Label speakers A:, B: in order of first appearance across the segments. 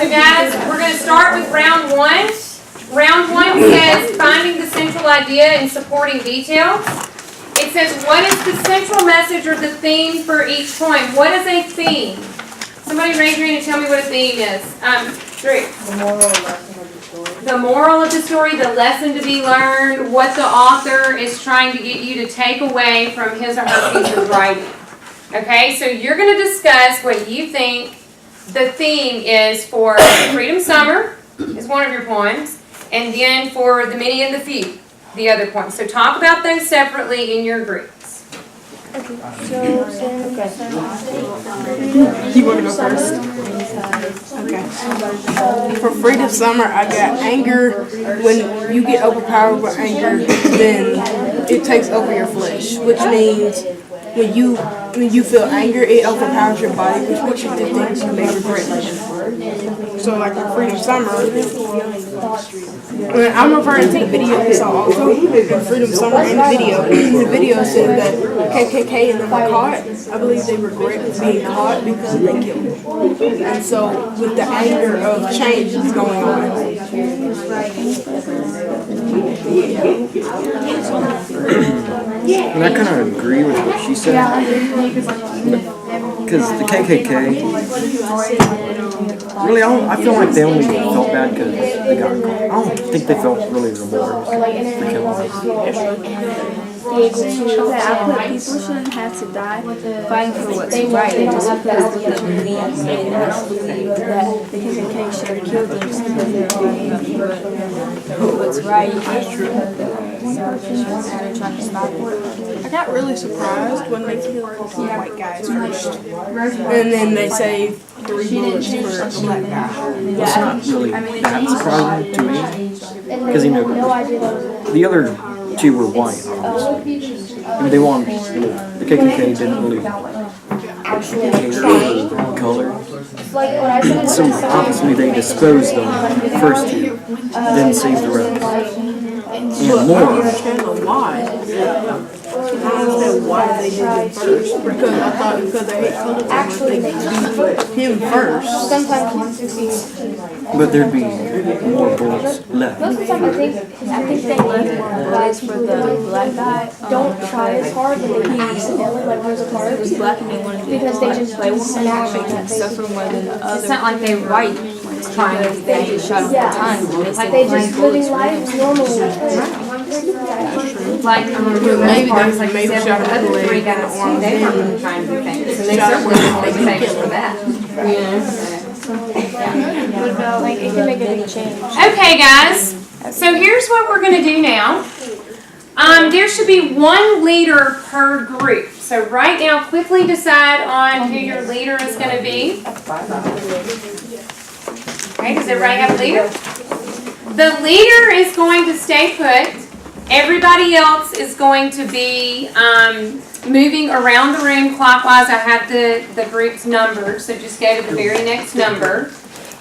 A: So guys, we're going to start with round one. Round one says finding the central idea and supporting details. It says what is the central message or the theme for each point? What is a theme? Somebody raise your hand and tell me what a theme is. Drew.
B: The moral lesson of the story.
A: The moral of the story, the lesson to be learned, what the author is trying to get you to take away from his or her piece of writing. Okay, so you're going to discuss what you think the theme is for Freedom Summer, is one of your poems, and then for The Many and the Few, the other poem. So talk about those separately in your groups.
C: Okay.
D: You want to go first? Okay. For Freedom Summer, I got anger. When you get overpowered by anger, then it takes over your flesh, which means when you feel anger, it overpowers your body, which makes you do things you may regret later. So like for Freedom Summer, I'm referring to the video we saw also, for Freedom Summer in the video said that KKK and them were caught. I believe they regret being caught because they killed them. And so with the anger of change that's going on.
E: And I kind of agree with what she said, because the KKK, really, I feel like they only felt bad because they got caught. I don't think they felt really remorse for killing us.
C: That I put people shouldn't have to die fighting for what's right just because of the beliefs, and I don't believe that the KKK should have killed them just because they're fighting for what's right. That's true. Trying to stop it.
D: I got really surprised when they killed the white guys first. And then they saved 3 bullets for a black guy.
E: It's not really that surprising to me, because the other two were white, obviously. I mean, the KKK didn't really care for color. So obviously they disposed of the first two, then saved the rest. And more.
D: I don't understand why. I don't understand why they did him first. Because I thought because they hate color, they beat him first.
E: But there'd be more bullets left.
C: I think they left bullets for the black guy. Don't try as hard when they accidentally lose cards. It was black and they wanted to because they just they want to make him suffer more than the other.
A: It's not like they were white trying to
C: They just shot him all the time. They just living lives normally.
A: like
D: Maybe there's like maybe shot
A: the
D: him
A: other
D: in the
A: three
D: leg
A: guys,
D: and arm.
A: they weren't trying to do things, and they certainly didn't make things for that.
C: What about like it can make a big change?
A: Okay, guys. So here's what we're going to do now. There should be one leader per group. So right now, quickly decide on who your leader is going to be. Okay, does everybody have a leader? The leader is going to stay put. Everybody else is going to be moving around the room clockwise. I have the groups numbered, so just go to the very next number.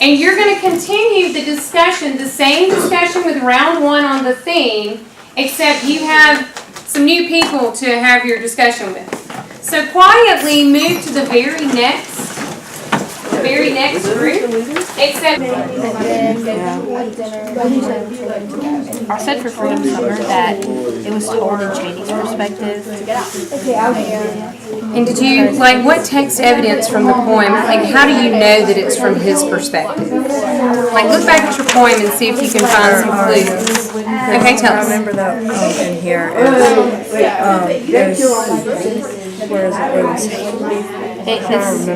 A: And you're going to continue the discussion, the same discussion with round one on the theme, except you have some new people to have your discussion with. So quietly move to the very next group, except
F: I said for Freedom Summer that it was told in Cheney's perspective.
A: And did you, like, what text evidence from the poem, like, how do you know that it's from his perspective? Like, look back at your poem and see if you can find some clues. Okay, tell us.
B: I remember that in here. Where is it?
F: It says,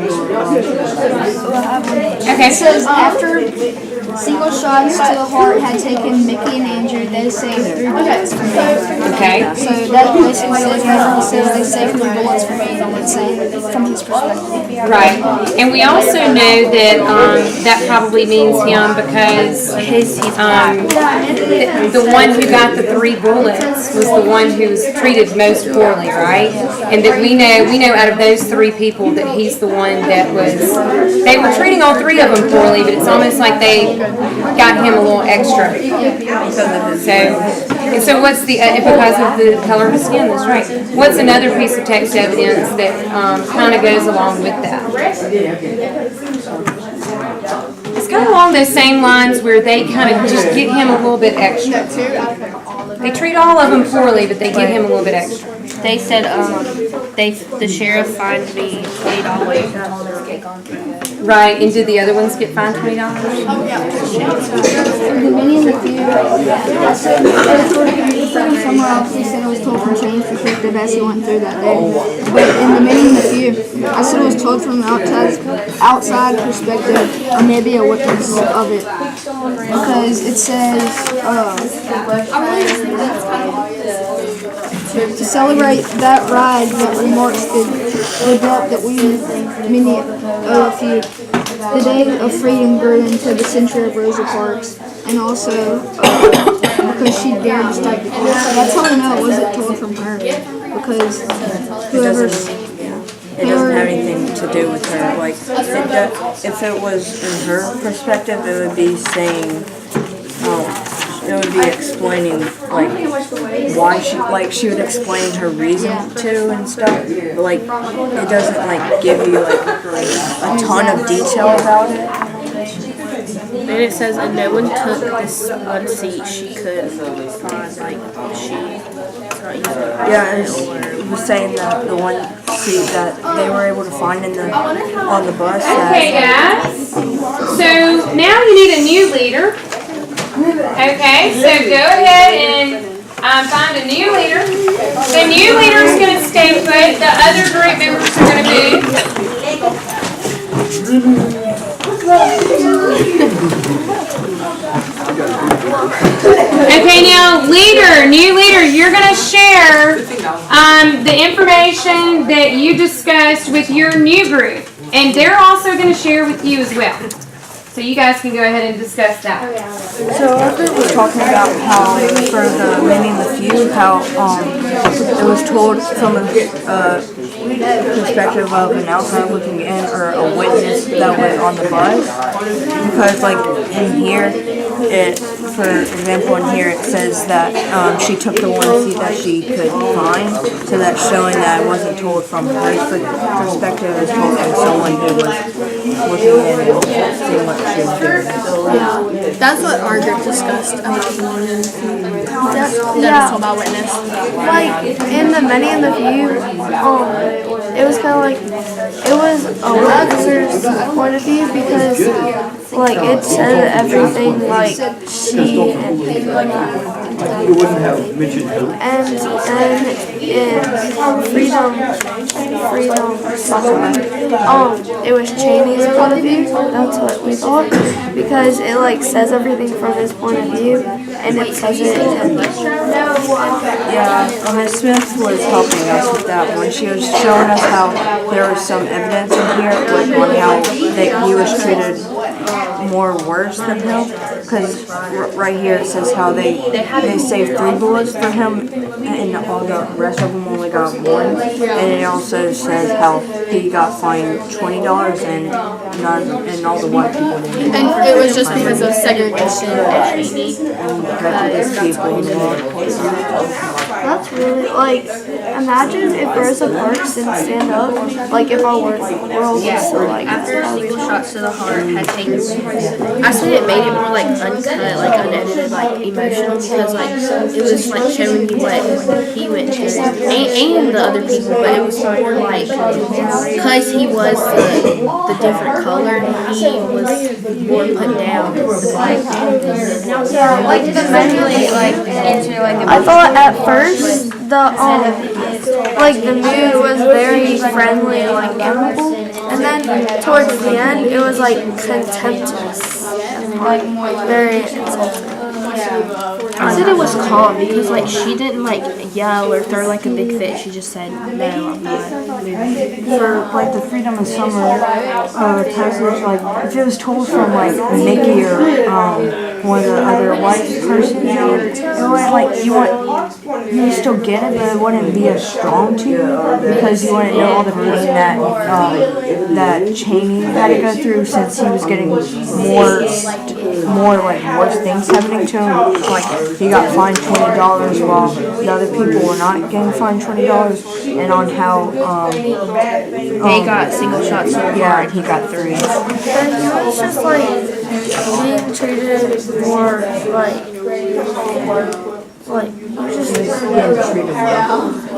A: Okay.
C: It says after single shots to the heart had taken Mickey and Andrew, they saved 3 bullets for me.
A: Okay.
C: So that basically says whenever he says they saved 3 bullets for me, it's saying from his perspective.
A: Right. And we also know that that probably means him because the one who got the 3 bullets was the one who was treated most poorly, right? And that we know out of those 3 people that he's the one that was, they were treating all 3 of them poorly, but it's almost like they got him a little extra. So what's the, because of the color of his skin, that's right. What's another piece of text evidence that kind of goes along with that? It's kind of along along those same lines where they kind of just get him a little bit extra. They treat all of them poorly, but they give him a little bit extra.
F: They said, the sheriff fined me $20.
A: Right, and did the other ones get fined $20?
C: The mini and the few, somewhere else they said it was told from change for the best he went through that day. But in the mini and the few, I said it was told from an outside perspective, or maybe a witness of it. Because it says, to celebrate that ride that remarks the depth that we many owe a few. The day of freedom grew into the center of Rosa Parks, and also because she dared to strike the court. That's how I know it wasn't told from her, because whoever.
B: It doesn't have anything to do with her. Like, if it was in her perspective, it would be saying, it would be explaining, like, why she would explain her reason to and stuff. But, like, it doesn't, like, give you, like, a ton of detail about it.
F: Then it says, and no one took this one seat she could find, like, she not using it.
B: Yeah, it was saying that the one seat that they were able to find on the bus.
A: Okay, guys. So now you need a new leader. Okay, so go ahead and find a new leader. The new leader is going to stay put. The other group members are going to move. Okay, now new leader, you're going to share the information that you discussed with your new group. And they're also going to share with you as well. So you guys can go ahead and discuss that.
B: So our group was talking about how, for the many and the few, how it was told from a perspective of an outsider looking in, or a witness that was on the bus. Because, like, in here, for example, in here it says that she took the one seat that she could find, so that's showing that it wasn't told from her perspective, it was told from someone who was looking in and seeing what she was doing.
G: That's what our group discussed.
C: Yeah,
G: About witness.
C: like in the many and the few, it was kind of like it was a witness's point of view, because like it said everything like she and like
E: You wouldn't have mentioned who.
C: and in freedom it was Cheney's point of view. That's what we thought, because it like says everything from his point of view, and it says it
B: Yeah, Miss Smith was helping us with that one. She was showing us how there was some evidence in here, like on how he was treated more worse than him. Because right here it says how they saved 3 bullets for him, and all the rest of them only got 1. And it also says how he got fined $20 and all the white people didn't.
G: And it was just because of segregation at Cheney.
C: That's really, like, imagine if Rosa Parks didn't stand up, like, if our world was so, like,
F: After Single Shots to the Heart had taken, I said it made it more like uncut, like unedited, like emotional, because like it was like showing you what he went through, and the other people, but it was more like, because he was the different color, he was more put down.
C: yeah, like, the mentally, like, I thought at first, the mood was very friendly and, like, amicable, and then towards the end, it was, like, contemptuous, and, like, very insulting.
F: I said it was calm because like she didn't like yell or throw like a big fit. She just said, "No, I'm not moving."
B: For like the Freedom of Summer passage, like if it was told from like Mickey or one of the other white persons, it wouldn't like you still get it, but it wouldn't be as strong to you, because you wouldn't know all the pain that Cheney had to go through, since he was getting more like worse things happening to him. Like he got fined $20 while the other people were not getting fined $20, and on how
F: They got single shots so
B: yeah, and he got 3.
C: And it was just, like, treated more like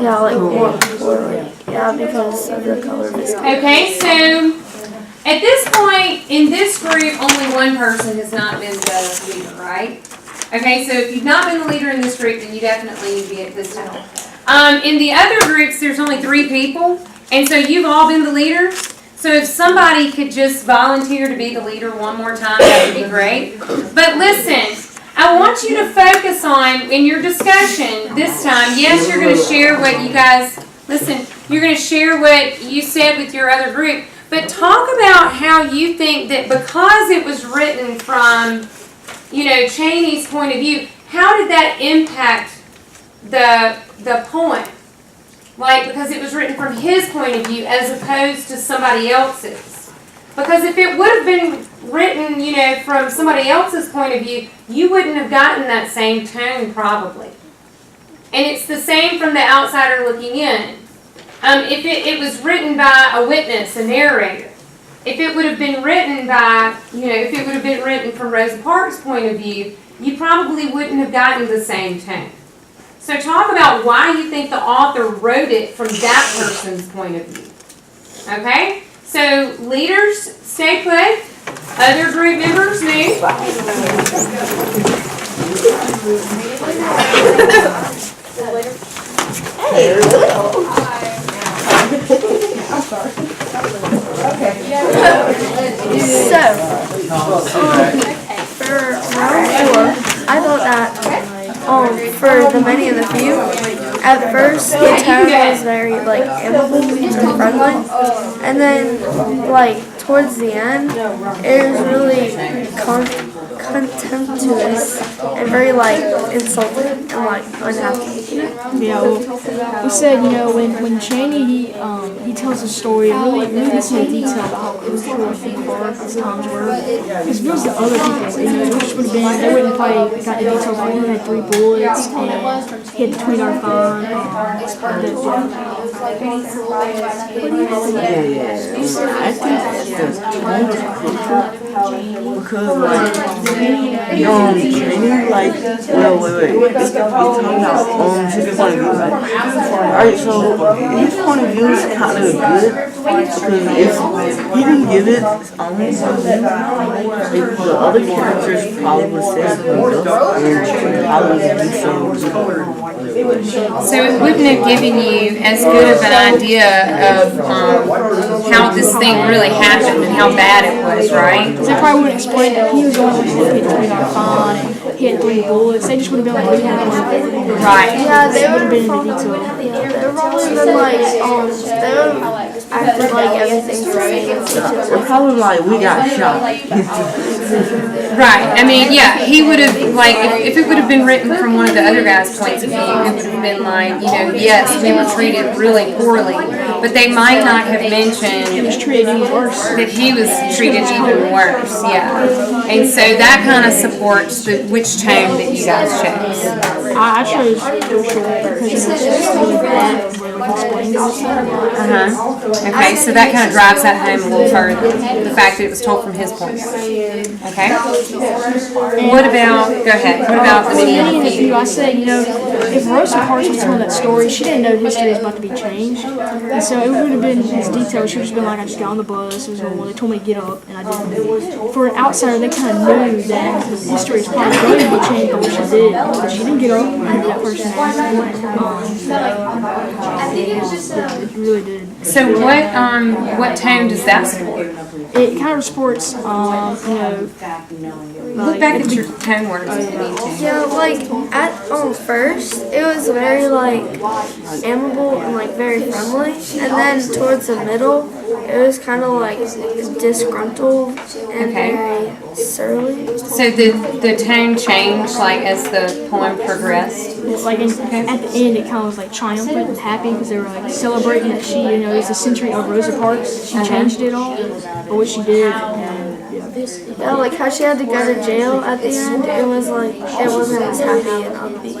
C: yeah, like more poorly. Yeah, because of the color of his skin.
A: Okay, so at this point in this group, only one person has not been the leader, right? Okay, so if you've not been the leader in this group, then you definitely need to be at this table. In the other groups, there's only 3 people, and so you've all been the leaders. So if somebody could just volunteer to be the leader one more time, that would be great. But listen, I want you to focus on, in your discussion this time, yes, you're going to share what you guys, listen, you're going to share what you said with your other group, but talk about how you think that because it was written from, Cheney's point of view, how did that impact the poem? Like, because it was written from his point of view as opposed to somebody else's. Because if it would have been written, from somebody else's point of view, you wouldn't have gotten that same tone probably. And it's the same from the outsider looking in. If it was written by a witness, a narrator, if it would have been written by, if it would have been written from Rosa Parks' point of view, you probably wouldn't have gotten the same tone. So talk about why you think the author wrote it from that person's point of view. Okay? So leaders, stay put. Other group members, move.
C: For round 4, I thought that for the many and the few, at first the tone was very amiable and friendly, and then towards the end it was really contemptuous and very insulting and unhappy.
B: Yeah, well, we said, when Cheney, he tells a story, it really gets into detail about how crucial I think hard his times were. Because if it was the other people, it just would have been, they wouldn't probably got the details, like he had 3 bullets, and he had the $20 fine,
H: I think that's because Cheney, wait, it's talking about his point of view, right? Alright, so his point of view is kind of good because if he didn't give it only the other characters probably said probably do so.
A: So it wouldn't have given you as good of an idea of how this thing really happened and how bad it was, right?
B: Because they probably wouldn't explain that he was the one who hit the $20 fine and he had 3 bullets. They just would have been like, we have one.
A: Right.
C: Yeah, they
B: would
C: would
B: have been in the detail.
C: they would probably been they would have acted like everything's the same.
H: We're probably like, we got shot.
A: Right. I mean, yeah, he would have, if it would have been written from one of the other guys' points of view, it would have been yes, we were treated really poorly, but they might not have mentioned that he was treated even worse, yeah. And so that kind of supports which tone that you guys chose.
B: I chose for sure because it was just really bad where we explained it.
A: Okay, so that kind of drives that home a little further, the fact that it was told from his point of view. Okay? What about, go ahead, what about the many and the few?
B: I said, if Rosa Parks was telling that story, she didn't know history was about to be changed. And so it would have been as detailed. She would have just been like, I just got on the bus, it was normal, they told me to get up, and I didn't. For an outsider, they kind of knew that history was probably going to be changed by what she did. But she didn't get up, and that person it really did.
A: So what tone does that support?
B: It kind of supports,
A: Look back at your tone words if you need to.
C: Yeah, at first it was very amiable and very friendly, and then towards the middle it was kind of disgruntled and very surly.
A: So the tone changed as the poem progressed?
B: At the end it kind of was triumphant and happy because they were celebrating that she, it was the century of Rosa Parks. She changed it all, but what she did,
C: Yeah, how she had to go to jail at the end, it was it wasn't as happy and upbeat.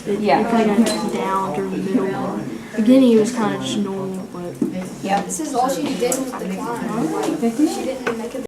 B: It kind of got down during the middle. Beginning it was kind of just normal, but
G: This is all she did was decline. She didn't